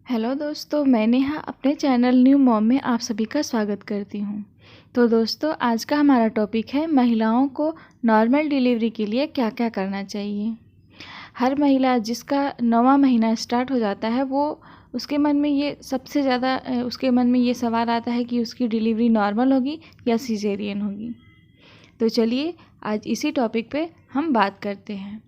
Hello दोस्तों, मैं नेहा अपने चैनल न्यू मॉम में आप सभी का स्वागत करती हूँ। तो दोस्तों, आज का हमारा टॉपिक है महिलाओं को नॉर्मल डिलीवरी के लिए क्या क्या करना चाहिए। हर महिला जिसका 9वां महीना स्टार्ट हो जाता है वो उसके मन में ये सबसे ज़्यादा उसके मन में ये सवाल आता है कि उसकी डिलीवरी नॉर्मल होगी या सिजेरियन होगी। तो चलिए आज इसी टॉपिक पे हम बात करते हैं।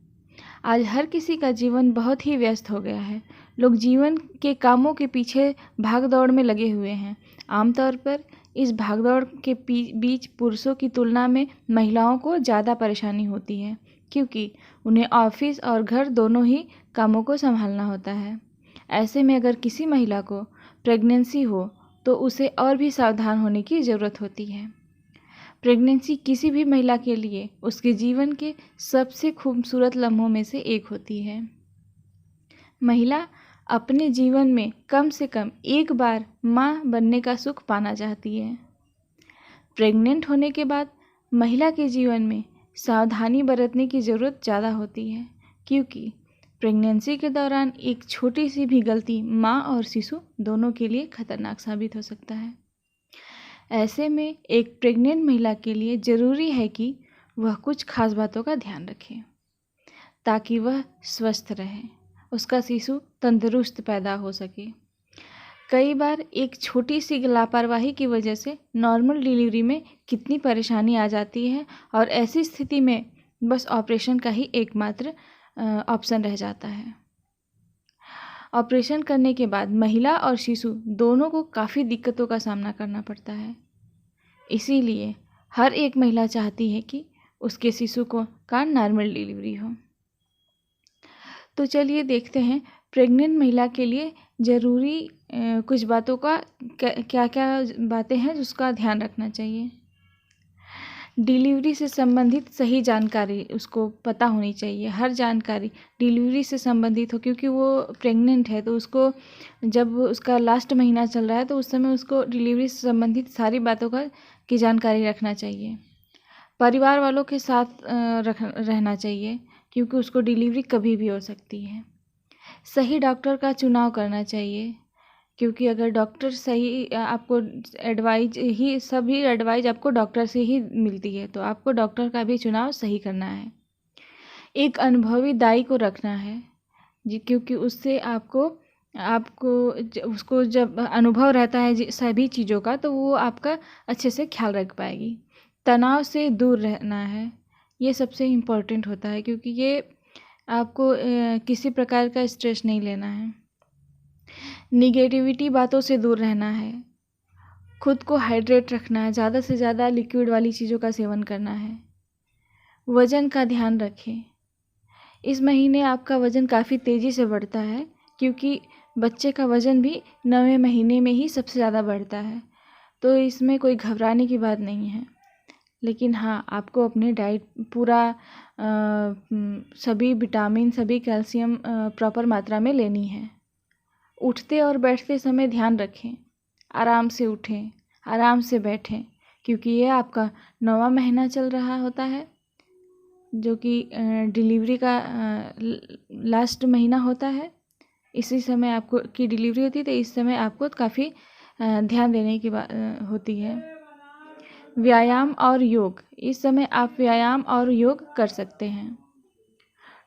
आज हर किसी का जीवन बहुत ही व्यस्त हो गया है। लोग जीवन के कामों के पीछे भाग-दौड़ में लगे हुए हैं। आमतौर पर इस भाग-दौड़ के बीच पुरुषों की तुलना में महिलाओं को ज़्यादा परेशानी होती है, क्योंकि उन्हें ऑफिस और घर दोनों ही कामों को संभालना होता है। ऐसे में अगर किसी महिला को प्रेगनेंसी हो तो उसे और भी सावधान होने की ज़रूरत होती है। प्रेगनेंसी किसी भी महिला के लिए उसके जीवन के सबसे खूबसूरत लम्हों में से एक होती है। महिला अपने जीवन में कम से कम एक बार माँ बनने का सुख पाना चाहती है। प्रेग्नेंट होने के बाद महिला के जीवन में सावधानी बरतने की ज़रूरत ज़्यादा होती है, क्योंकि प्रेगनेंसी के दौरान एक छोटी सी भी गलती माँ और शिशु दोनों के लिए खतरनाक साबित हो सकता है। ऐसे में एक प्रेग्नेंट महिला के लिए ज़रूरी है कि वह कुछ खास बातों का ध्यान रखे ताकि वह स्वस्थ रहे, उसका शिशु तंदुरुस्त पैदा हो सके। कई बार एक छोटी सी लापरवाही की वजह से नॉर्मल डिलीवरी में कितनी परेशानी आ जाती है और ऐसी स्थिति में बस ऑपरेशन का ही एकमात्र ऑप्शन रह जाता है। ऑपरेशन करने के बाद महिला और शिशु दोनों को काफ़ी दिक्कतों का सामना करना पड़ता है। इसीलिए हर एक महिला चाहती है कि उसके शिशु का नॉर्मल डिलीवरी हो। तो चलिए देखते हैं प्रेग्नेंट महिला के लिए ज़रूरी कुछ बातों का क्या क्या बातें हैं जिसका ध्यान रखना चाहिए। डिलीवरी से संबंधित सही जानकारी उसको पता होनी चाहिए। हर जानकारी डिलीवरी से संबंधित हो, क्योंकि वो प्रेग्नेंट है तो उसको जब उसका लास्ट महीना चल रहा है तो उस समय उसको डिलीवरी से संबंधित सारी बातों की जानकारी रखना चाहिए। परिवार वालों के साथ रहना चाहिए, क्योंकि उसको डिलीवरी कभी भी हो सकती है। सही डॉक्टर का चुनाव करना चाहिए, क्योंकि अगर डॉक्टर सही आपको सभी एडवाइज आपको डॉक्टर से ही मिलती है, तो आपको डॉक्टर का भी चुनाव सही करना है। एक अनुभवी दाई को रखना है जी, क्योंकि उससे उसको जब अनुभव रहता है सभी चीज़ों का, तो वो आपका अच्छे से ख्याल रख पाएगी। तनाव से दूर रहना है, ये सबसे इम्पोर्टेंट होता है, क्योंकि ये आपको किसी प्रकार का स्ट्रेस नहीं लेना है। निगेटिविटी बातों से दूर रहना है। खुद को हाइड्रेट रखना है, ज़्यादा से ज़्यादा लिक्विड वाली चीज़ों का सेवन करना है। वज़न का ध्यान रखें। इस महीने आपका वज़न काफ़ी तेज़ी से बढ़ता है, क्योंकि बच्चे का वज़न भी 9वें महीने में ही सबसे ज़्यादा बढ़ता है, तो इसमें कोई घबराने की बात नहीं है। लेकिन हाँ, आपको अपनी डाइट पूरा सभी विटामिन, सभी कैल्शियम प्रॉपर मात्रा में लेनी है। उठते और बैठते समय ध्यान रखें, आराम से उठें, आराम से बैठें, क्योंकि ये आपका 9वां महीना चल रहा होता है, जो कि डिलीवरी का लास्ट महीना होता है। इसी समय आपको की डिलीवरी होती है, तो इस समय आपको काफ़ी ध्यान देने की बात होती है। व्यायाम और योग, इस समय आप व्यायाम और योग कर सकते हैं।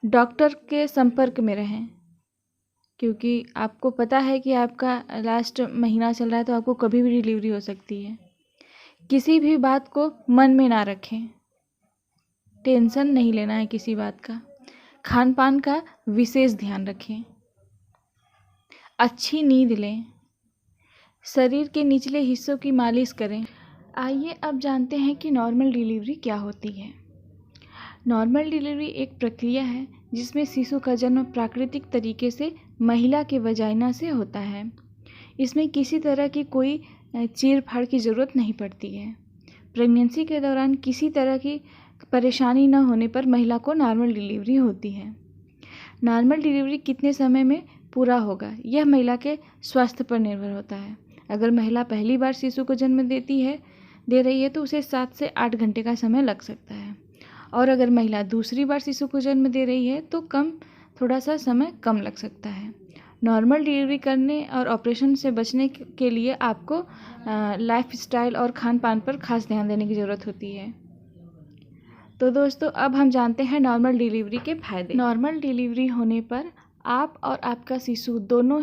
डॉक्टर के संपर्क में रहें, क्योंकि आपको पता है कि आपका लास्ट महीना चल रहा है, तो आपको कभी भी डिलीवरी हो सकती है। किसी भी बात को मन में ना रखें, टेंशन नहीं लेना है किसी बात का। खान पान का विशेष ध्यान रखें। अच्छी नींद लें। शरीर के निचले हिस्सों की मालिश करें। आइए अब जानते हैं कि नॉर्मल डिलीवरी क्या होती है। नॉर्मल डिलीवरी एक प्रक्रिया है जिसमें शिशु का जन्म प्राकृतिक तरीके से महिला के वजाइना से होता है। इसमें किसी तरह की कोई चीर फाड़ की ज़रूरत नहीं पड़ती है। प्रेगनेंसी के दौरान किसी तरह की परेशानी न होने पर महिला को नॉर्मल डिलीवरी होती है। नॉर्मल डिलीवरी कितने समय में पूरा होगा, यह महिला के स्वास्थ्य पर निर्भर होता है। अगर महिला पहली बार शिशु को जन्म दे रही है तो उसे 7 से 8 घंटे का समय लग सकता है, और अगर महिला दूसरी बार शिशु को जन्म दे रही है तो थोड़ा सा समय कम लग सकता है। नॉर्मल डिलीवरी करने और ऑपरेशन से बचने के लिए आपको लाइफस्टाइल और खान पान पर खास ध्यान देने की ज़रूरत होती है। तो दोस्तों, अब हम जानते हैं नॉर्मल डिलीवरी के फ़ायदे। नॉर्मल डिलीवरी होने पर आप और आपका शिशु दोनों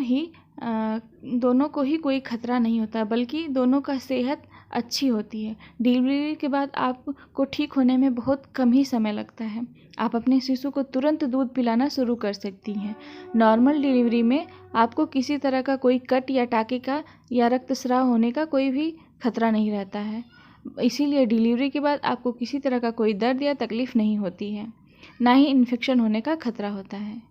को ही कोई खतरा नहीं होता, बल्कि दोनों का सेहत अच्छी होती है। डिलीवरी के बाद आपको ठीक होने में बहुत कम ही समय लगता है। आप अपने शिशु को तुरंत दूध पिलाना शुरू कर सकती हैं। नॉर्मल डिलीवरी में आपको किसी तरह का कोई कट या टाँके का या रक्तस्राव होने का कोई भी खतरा नहीं रहता है। इसीलिए डिलीवरी के बाद आपको किसी तरह का कोई दर्द या तकलीफ़ नहीं होती है, ना ही इन्फेक्शन होने का खतरा होता है।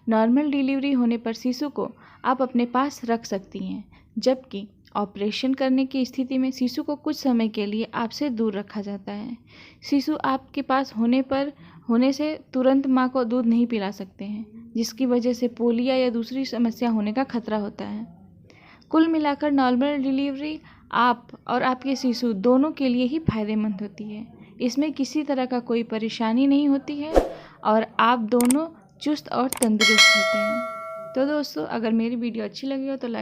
नॉर्मल डिलीवरी होने पर शिशु को आप अपने पास रख सकती हैं, जबकि ऑपरेशन करने की स्थिति में शिशु को कुछ समय के लिए आपसे दूर रखा जाता है। शिशु आपके पास होने से तुरंत माँ को दूध नहीं पिला सकते हैं, जिसकी वजह से पोलियो या दूसरी समस्या होने का खतरा होता है। कुल मिलाकर नॉर्मल डिलीवरी आप और आपके शिशु दोनों के लिए ही फायदेमंद होती है। इसमें किसी तरह का कोई परेशानी नहीं होती है और आप दोनों चुस्त और तंदुरुस्त होते हैं। तो दोस्तों, अगर मेरी वीडियो अच्छी लगी हो तो लाइक